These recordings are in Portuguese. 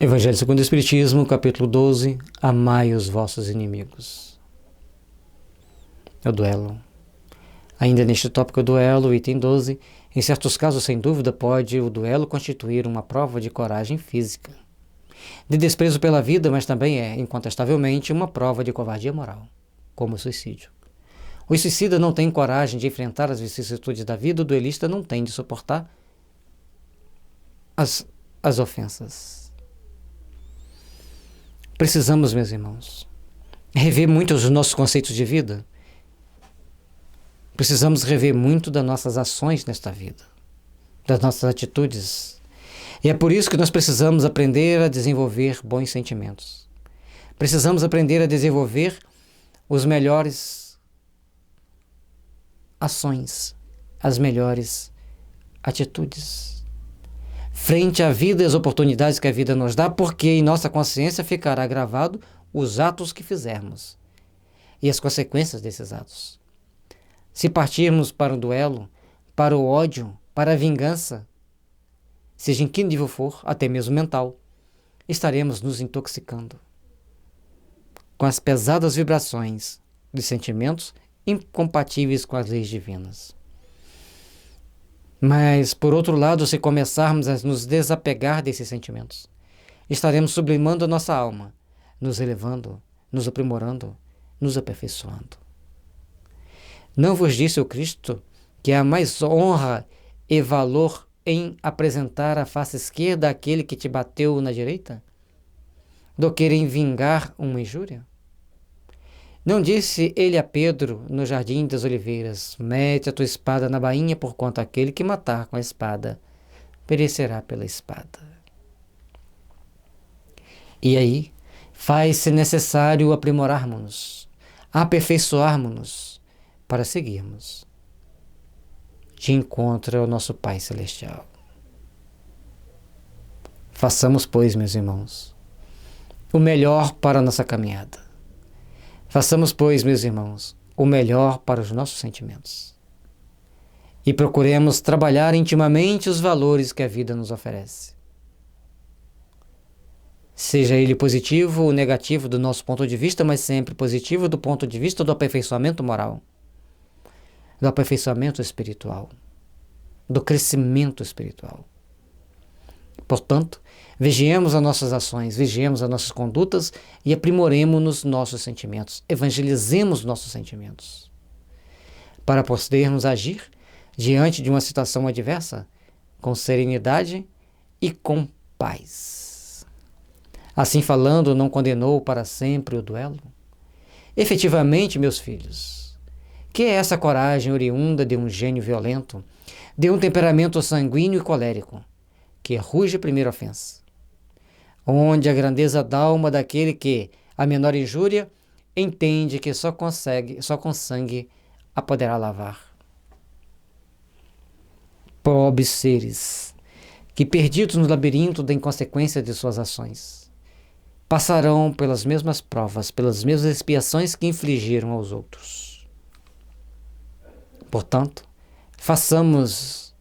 Evangelho segundo o Espiritismo, capítulo 12. Amai os vossos inimigos. É o duelo. Ainda neste tópico duelo, item 12, em certos casos, sem dúvida, pode o duelo constituir uma prova de coragem física, de desprezo pela vida, mas também é, incontestavelmente, uma prova de covardia moral, como o suicídio. O suicida não tem coragem de enfrentar as vicissitudes da vida, o duelista não tem de suportar as ofensas. Precisamos, meus irmãos, rever muito os nossos conceitos de vida. Precisamos rever muito das nossas ações nesta vida, das nossas atitudes. E é por isso que nós precisamos aprender a desenvolver bons sentimentos. Precisamos aprender a desenvolver os melhores ações, as melhores atitudes frente à vida e às oportunidades que a vida nos dá, porque em nossa consciência ficará gravado os atos que fizermos e as consequências desses atos. Se partirmos para o duelo, para o ódio, para a vingança, seja em que nível for, até mesmo mental, estaremos nos intoxicando com as pesadas vibrações de sentimentos incompatíveis com as leis divinas. Mas, por outro lado, se começarmos a nos desapegar desses sentimentos, estaremos sublimando a nossa alma, nos elevando, nos aprimorando, nos aperfeiçoando. Não vos disse o Cristo que há mais honra e valor em apresentar a face esquerda àquele que te bateu na direita, do que em vingar uma injúria? Não disse ele a Pedro, no jardim das oliveiras, mete a tua espada na bainha, porquanto aquele que matar com a espada, perecerá pela espada. E aí, faz-se necessário aprimorarmos-nos, aperfeiçoarmos-nos, para seguirmos de encontro ao nosso Pai Celestial. Façamos, pois, meus irmãos, o melhor para a nossa caminhada. Façamos, pois, meus irmãos, o melhor para os nossos sentimentos. E procuremos trabalhar intimamente os valores que a vida nos oferece. Seja ele positivo ou negativo do nosso ponto de vista, mas sempre positivo do ponto de vista do aperfeiçoamento moral, do aperfeiçoamento espiritual, do crescimento espiritual. Portanto, vigiemos as nossas ações, vigiemos as nossas condutas e aprimoremos nossos sentimentos, evangelizemos nossos sentimentos, para podermos agir diante de uma situação adversa com serenidade e com paz. Assim falando, não condenou para sempre o duelo? Efetivamente, meus filhos, que é essa coragem oriunda de um gênio violento, de um temperamento sanguíneo e colérico, que ruge a primeira ofensa, onde a grandeza d'alma daquele que, a menor injúria, entende que só com sangue a poderá lavar. Pobres seres, que perdidos no labirinto da inconsequência de suas ações, passarão pelas mesmas provas, pelas mesmas expiações que infligiram aos outros. Portanto, façamos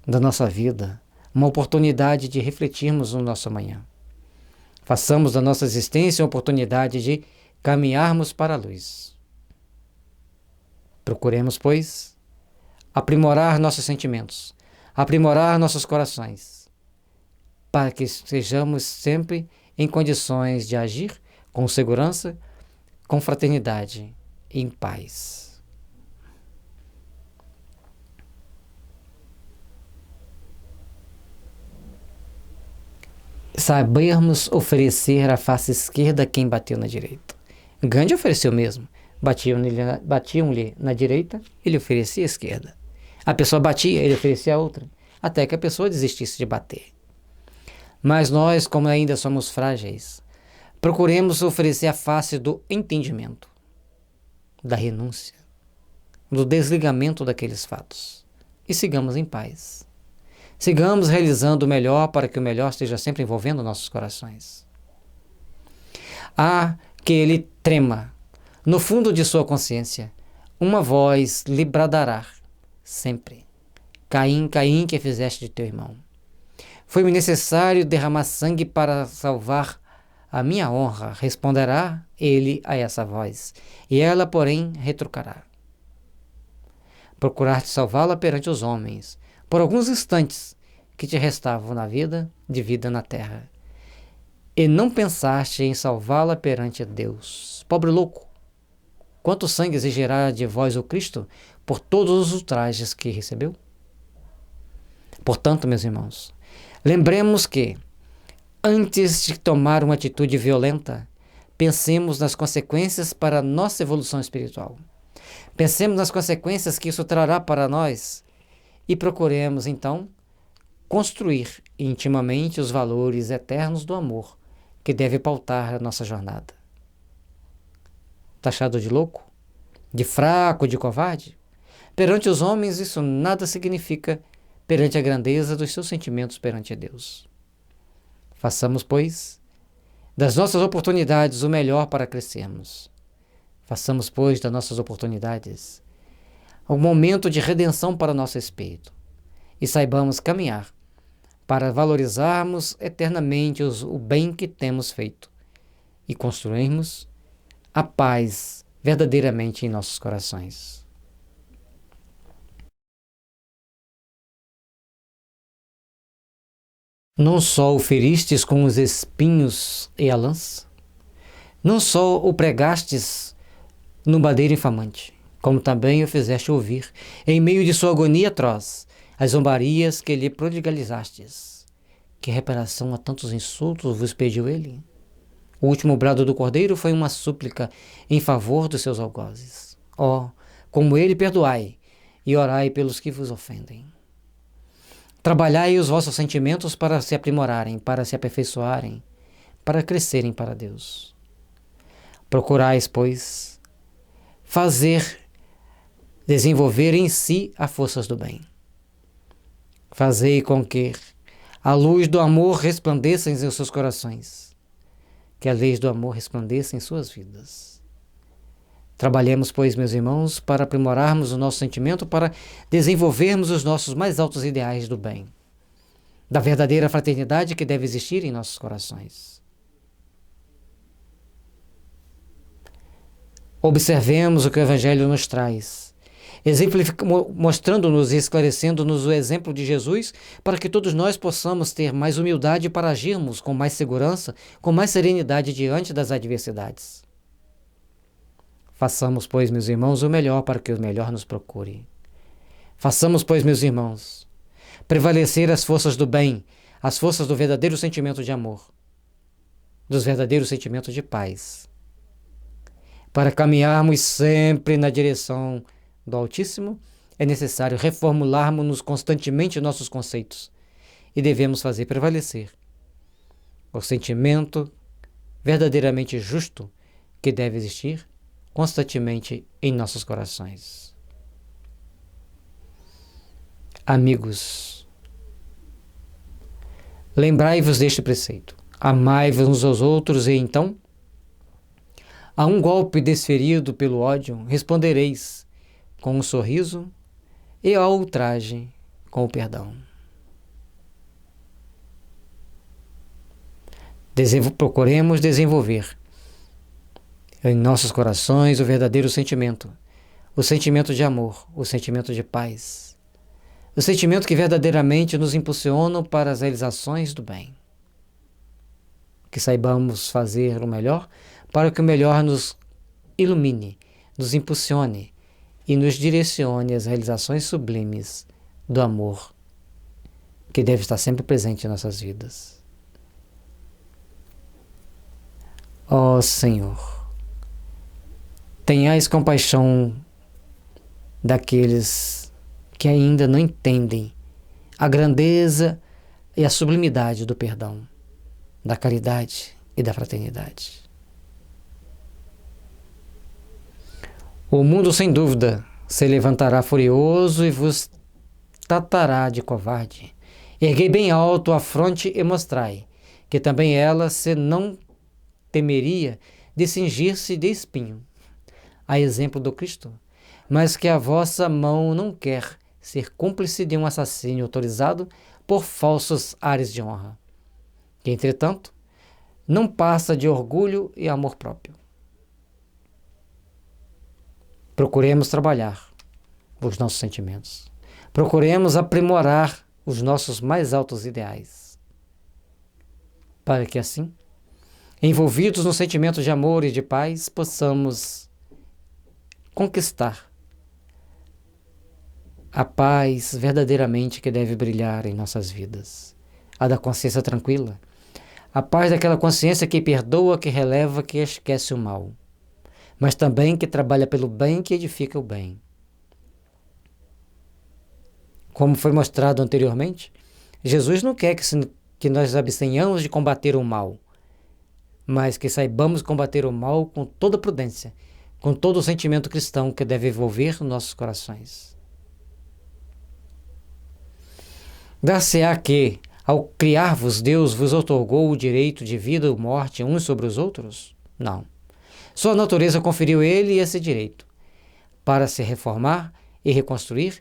da nossa vida uma oportunidade de refletirmos no nosso amanhã. Façamos da nossa existência uma oportunidade de caminharmos para a luz. Procuremos, pois, aprimorar nossos sentimentos, aprimorar nossos corações, para que sejamos sempre em condições de agir com segurança, com fraternidade e em paz. Sabermos oferecer a face esquerda a quem bateu na direita. Gandhi ofereceu mesmo. Batiam-lhe na direita, ele oferecia a esquerda. A pessoa batia, ele oferecia a outra, até que a pessoa desistisse de bater. Mas nós, como ainda somos frágeis, procuremos oferecer a face do entendimento, da renúncia, do desligamento daqueles fatos. E sigamos em paz. Sigamos realizando o melhor para que o melhor esteja sempre envolvendo nossos corações. Há que ele trema, no fundo de sua consciência, uma voz lhe bradará sempre: Caim, Caim, que fizeste de teu irmão? Foi-me necessário derramar sangue para salvar a minha honra, responderá ele a essa voz, e ela, porém, retrucará. Procurar-te salvá-la perante os homens, por alguns instantes que te restavam na vida, de vida na terra, e não pensaste em salvá-la perante Deus. Pobre louco! Quanto sangue exigirá de vós o Cristo por todos os ultrajes que recebeu? Portanto, meus irmãos, lembremos que, antes de tomar uma atitude violenta, pensemos nas consequências para a nossa evolução espiritual. Pensemos nas consequências que isso trará para nós e procuremos, então, construir intimamente os valores eternos do amor que deve pautar a nossa jornada. Taxado de louco? De fraco, de covarde? Perante os homens isso nada significa perante a grandeza dos seus sentimentos perante Deus. Façamos, pois, das nossas oportunidades o melhor para crescermos. Façamos, pois, das nossas oportunidades um momento de redenção para o nosso espírito e saibamos caminhar para valorizarmos eternamente o bem que temos feito e construirmos a paz verdadeiramente em nossos corações. Não só o feristes com os espinhos e a lança, não só o pregastes no madeiro infamante, como também o fizeste ouvir, em meio de sua agonia atroz, as zombarias que lhe prodigalizastes. Que reparação a tantos insultos vos pediu ele? O último brado do cordeiro foi uma súplica em favor dos seus algozes. Ó, como ele perdoai, e orai pelos que vos ofendem. Trabalhai os vossos sentimentos para se aprimorarem, para se aperfeiçoarem, para crescerem para Deus. Procurais, pois, desenvolver em si as forças do bem. Fazei com que a luz do amor resplandeça em seus corações, que a luz do amor resplandeça em suas vidas. Trabalhemos, pois, meus irmãos, para aprimorarmos o nosso sentimento, para desenvolvermos os nossos mais altos ideais do bem, da verdadeira fraternidade que deve existir em nossos corações. Observemos o que o Evangelho nos traz, mostrando-nos e esclarecendo-nos o exemplo de Jesus, para que todos nós possamos ter mais humildade para agirmos com mais segurança, com mais serenidade diante das adversidades. Façamos, pois, meus irmãos, o melhor para que o melhor nos procure. Façamos, pois, meus irmãos, prevalecer as forças do bem, as forças do verdadeiro sentimento de amor, dos verdadeiros sentimentos de paz, para caminharmos sempre na direção do Altíssimo. É necessário reformularmos constantemente nossos conceitos e devemos fazer prevalecer o sentimento verdadeiramente justo que deve existir constantemente em nossos corações. Amigos, lembrai-vos deste preceito: amai-vos uns aos outros, e então, a um golpe desferido pelo ódio, respondereis com um sorriso, e ao ultraje com o perdão. Procuremos desenvolver em nossos corações o verdadeiro sentimento, o sentimento de amor, o sentimento de paz, o sentimento que verdadeiramente nos impulsiona para as realizações do bem. Que saibamos fazer o melhor para que o melhor nos ilumine, nos impulsione e nos direcione às realizações sublimes do amor, que deve estar sempre presente em nossas vidas. Ó Senhor, tenhais compaixão daqueles que ainda não entendem a grandeza e a sublimidade do perdão, da caridade e da fraternidade. O mundo, sem dúvida, se levantará furioso e vos tratará de covarde. Erguei bem alto a fronte e mostrai que também ela se não temeria de cingir-se de espinho, a exemplo do Cristo, mas que a vossa mão não quer ser cúmplice de um assassínio autorizado por falsos ares de honra, que, entretanto, não passa de orgulho e amor próprio. Procuremos trabalhar os nossos sentimentos. Procuremos aprimorar os nossos mais altos ideais, para que assim, envolvidos no sentimento de amor e de paz, possamos conquistar a paz verdadeiramente que deve brilhar em nossas vidas, a da consciência tranquila, a paz daquela consciência que perdoa, que releva, que esquece o mal, mas também que trabalha pelo bem, que edifica o bem. Como foi mostrado anteriormente, Jesus não quer que nós abstenhamos de combater o mal, mas que saibamos combater o mal com toda prudência, com todo o sentimento cristão que deve envolver nossos corações. Dar-se-á que, ao criar-vos, Deus vos outorgou o direito de vida ou morte uns sobre os outros? Não. Sua natureza conferiu ele esse direito, para se reformar e reconstruir.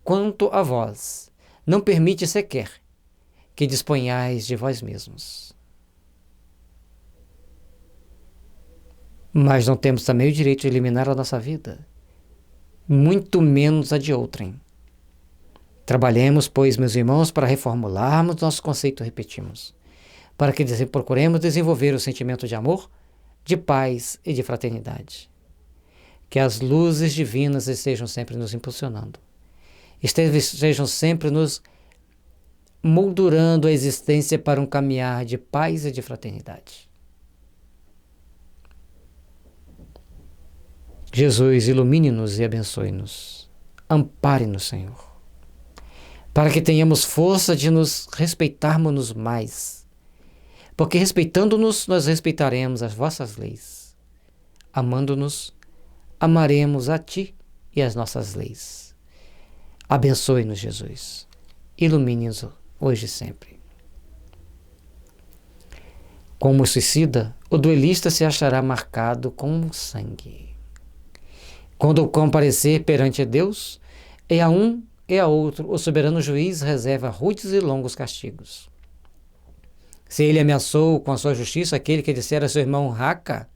Quanto a vós, não permite sequer que disponhais de vós mesmos. Mas não temos também o direito de eliminar a nossa vida, muito menos a de outrem. Trabalhemos, pois, meus irmãos, para reformularmos nosso conceito, repetimos, para que procuremos desenvolver o sentimento de amor, de paz e de fraternidade. Que as luzes divinas estejam sempre nos impulsionando, estejam sempre nos moldurando a existência para um caminhar de paz e de fraternidade. Jesus, ilumine-nos e abençoe-nos. Ampare-nos, Senhor, para que tenhamos força de nos respeitarmos mais, porque respeitando-nos, nós respeitaremos as vossas leis. Amando-nos, amaremos a Ti e as nossas leis. Abençoe-nos, Jesus. Ilumine-nos hoje e sempre. Como o suicida, o duelista se achará marcado com sangue. Quando comparecer perante Deus, é a um e a outro o soberano juiz reserva rudes e longos castigos. Se ele ameaçou com a sua justiça aquele que disser a seu irmão raca,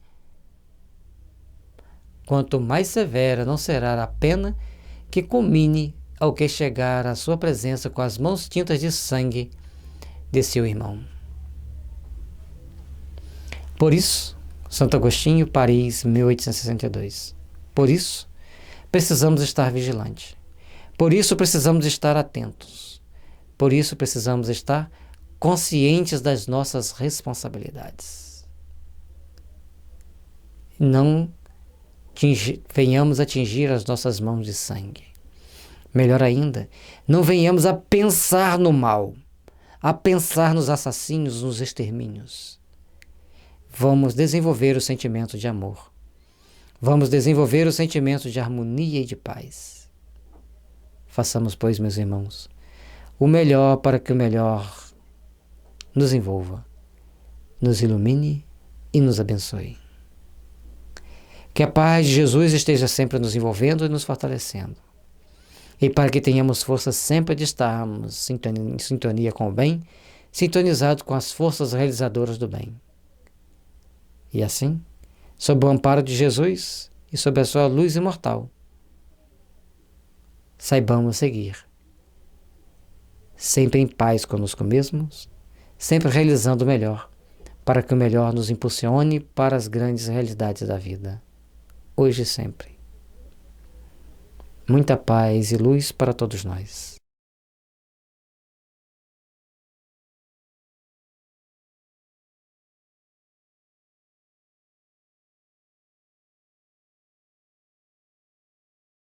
quanto mais severa não será a pena que culmine ao que chegar à sua presença com as mãos tintas de sangue de seu irmão. Por isso, Santo Agostinho, Paris, 1862. Por isso, precisamos estar vigilantes. Por isso, precisamos estar atentos. Por isso, precisamos estar conscientes das nossas responsabilidades. Não venhamos atingir as nossas mãos de sangue. Melhor ainda, não venhamos a pensar no mal, a pensar nos assassinos, nos extermínios. Vamos desenvolver o sentimento de amor. Vamos desenvolver o sentimento de harmonia e de paz. Façamos, pois, meus irmãos, o melhor para que o melhor nos envolva, nos ilumine e nos abençoe. Que a paz de Jesus esteja sempre nos envolvendo e nos fortalecendo. E para que tenhamos força sempre de estarmos em sintonia com o bem, sintonizados com as forças realizadoras do bem. E assim, sob o amparo de Jesus e sob a sua luz imortal, saibamos seguir, sempre em paz conosco mesmos, sempre realizando o melhor, para que o melhor nos impulsione para as grandes realidades da vida, hoje e sempre. Muita paz e luz para todos nós.